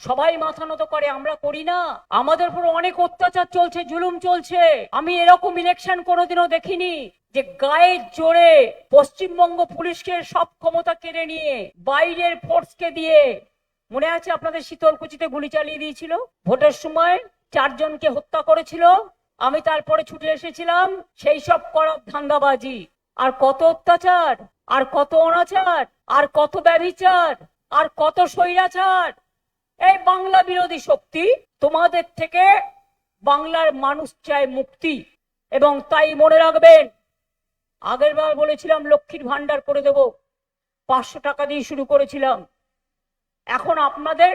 সবাই মাথা নত করে, আমরা করি না? আমাদের উপর অনেক অত্যাচার চলছে, জুলুম চলছে। আমি এরকম ইলেকশন কোনোদিনও দেখিনি যে গায়ের জোরে পশ্চিমবঙ্গ পুলিশকে সব ক্ষমতা কেড়ে নিয়ে বাইরের ফোর্সকে দিয়ে, মনে আছে আপনাদের শীতলকুচিতে গুলি চালিয়ে দিয়েছিল, ভোটের সময় 4 জনকে হত্যা করেছিল, আমি তারপরে ছুটে এসেছিলাম। সেই সব করা ধান্দাবাজি। আর কত অত্যাচার, আর কত অনাচার, আর কত ব্যভিচার, আর কত স্বৈরাচার। এই বাংলা বিরোধী শক্তি, তোমাদের থেকে বাংলার মানুষ চায় মুক্তি। এবং তাই মনে রাখবেন, আগের বার বলেছিলাম লক্ষ্মীর ভান্ডার করে দেব, 500 টাকা দিয়ে শুরু করেছিলাম। এখন আপনাদের,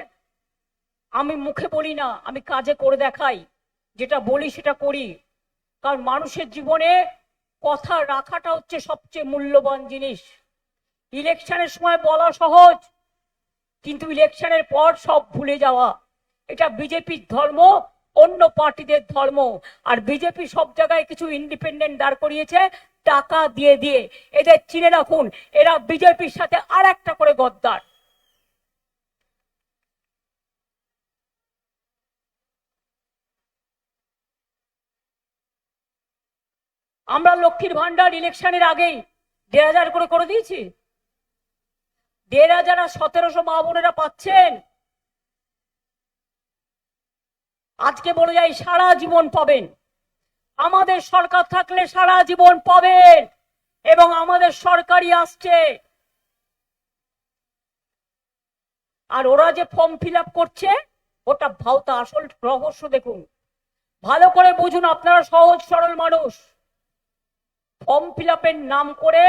আমি মুখে বলি না, আমি কাজে করে দেখাই, যেটা বলি সেটা করি। কারণ মানুষের জীবনে কথা রাখাটা হচ্ছে সবচেয়ে মূল্যবান জিনিস। ইলেকশনের সময় বলা সহজ, কিন্তু ইলেকশনের পর সব ভুলে যাওয়া, এটা বিজেপির ধর্ম, অন্য পার্টিদের ধর্ম। আর বিজেপি সব জায়গায় কিছু ইন্ডিপেন্ডেন্ট দাঁড় করিয়েছে টাকা দিয়ে দিয়ে। এদের চিনে রাখুন, এরা বিজেপির সাথে আর একটা করে গদ্দার। আমরা লক্ষ্মীর ভান্ডার ইলেকশনের আগেই 1,500 করে করে দিয়েছি। 1,500 আর 1,700 মা বোনেরা পাচ্ছেন। আজকে বলে যাই, সারা জীবন পাবেন। আমাদের সরকার থাকলে সারা জীবন পাবেন। এবং আমাদের সরকারই আসছে। আর ওরা যে ফর্ম ফিল আপ করছে, ওটা ভাওতা। আসল রহস্য দেখুন, ভালো করে বুঝুন, আপনারা সহজ সরল মানুষ। ফর্ম ফিল আপের নাম করে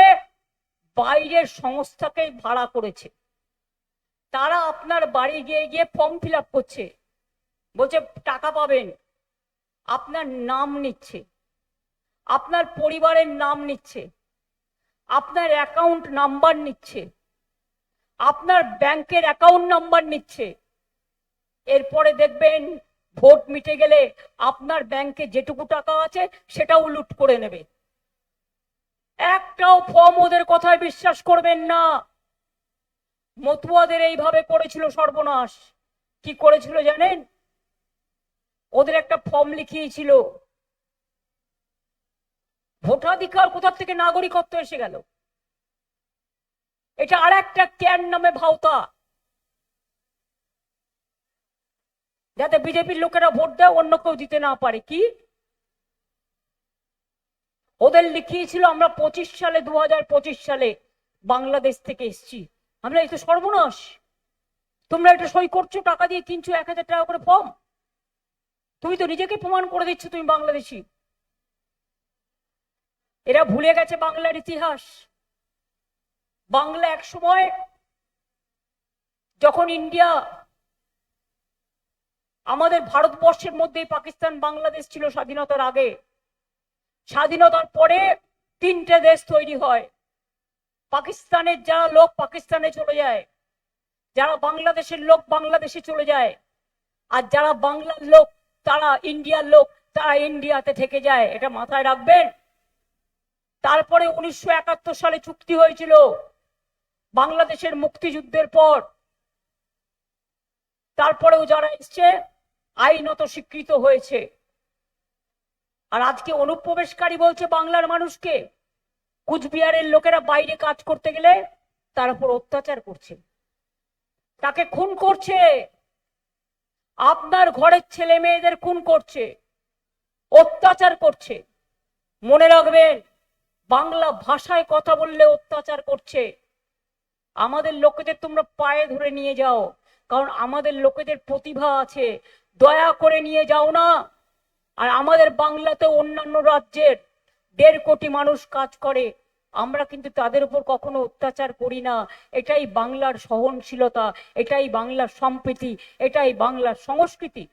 বাইরের সংস্থাকে ভাড়া করেছে, তারা আপনার বাড়ি গিয়ে গিয়ে ফর্ম ফিল আপ করছে, বলছে টাকা পাবেন। আপনার নাম নিচ্ছে, আপনার পরিবারের নাম নিচ্ছে, আপনার অ্যাকাউন্ট নাম্বার নিচ্ছে, আপনার ব্যাংকের অ্যাকাউন্ট নাম্বার নিচ্ছে। এরপরে দেখবেন ভোট মিটে গেলে আপনার ব্যাংকে যেটুকু টাকা আছে সেটাও লুট করে নেবে। একটাও ফর্ম ওদের কথায় বিশ্বাস করবেন না। মতুয়াদের এইভাবে করেছিল সর্বনাশ। কি করেছিল জানেন? ওদের একটা ফর্ম লিখিয়েছিল, ভোটাধিকার কোথা থেকে নাগরিকত্ব এসে গেল। এটা আর একটা ক্যান নামে ভাওতা, যাতে বিজেপির লোকেরা ভোট দেয়, অন্য কেউ দিতে না পারে। কি ওদের লিখিয়েছিল, আমরা 2025 সালে বাংলাদেশ থেকে এসছি। আমরা এই তো সর্বনাশ। তোমরা এটা সই করছো, টাকা দিয়ে কিনছো 1,000 টাকা করে ফর্ম। তুমি তো নিজেকে প্রমাণ করে দিচ্ছ তুমি বাংলাদেশি। এরা ভুলে গেছে বাংলার ইতিহাস। বাংলা এক সময়, যখন ইন্ডিয়া, আমাদের ভারতবর্ষের মধ্যে পাকিস্তান বাংলাদেশ ছিল স্বাধীনতার আগে। স্বাধীনতার পরে 3টে দেশ তৈরি হয়। পাকিস্তানের যারা লোক পাকিস্তানে চলে যায়, যারা বাংলাদেশের লোক বাংলাদেশে চলে যায়, আর যারা বাংলার লোক তারা ইন্ডিয়ার লোক, তারা ইন্ডিয়াতে থেকে যায়। এটা মাথায় রাখবেন। তারপরে 1971 সালে চুক্তি হয়েছিল বাংলাদেশের মুক্তিযুদ্ধের পর। তারপরেও যারা এসছে আইনত স্বীকৃত হয়েছে। আর আজকে অনুপ্রবেশকারী বলছে বাংলার মানুষকে। কুচবিহারের লোকেরা বাইরে কাজ করতে গেলে তার উপর অত্যাচার করছে, তাকে খুন করছে। আপনার ঘরের ছেলে মেয়েদের খুন করছে, অত্যাচার করছে। মনে রাখবেন, বাংলা ভাষায় কথা বললে অত্যাচার করছে। আমাদের লোকেদের তোমরা পায়ে ধরে নিয়ে যাও, কারণ আমাদের লোকেদের প্রতিভা আছে। দয়া করে নিয়ে যাও না। আর আমাদের বাংলাতে অন্যান্য রাজ্যের 1.5 কোটি মানুষ কাজ করে, আমরা কিন্তু তাদের উপর কখনো অত্যাচার করি না। এটাই বাংলার সহনশীলতা, এটাই বাংলার সম্প্রীতি, এটাই বাংলার সংস্কৃতি।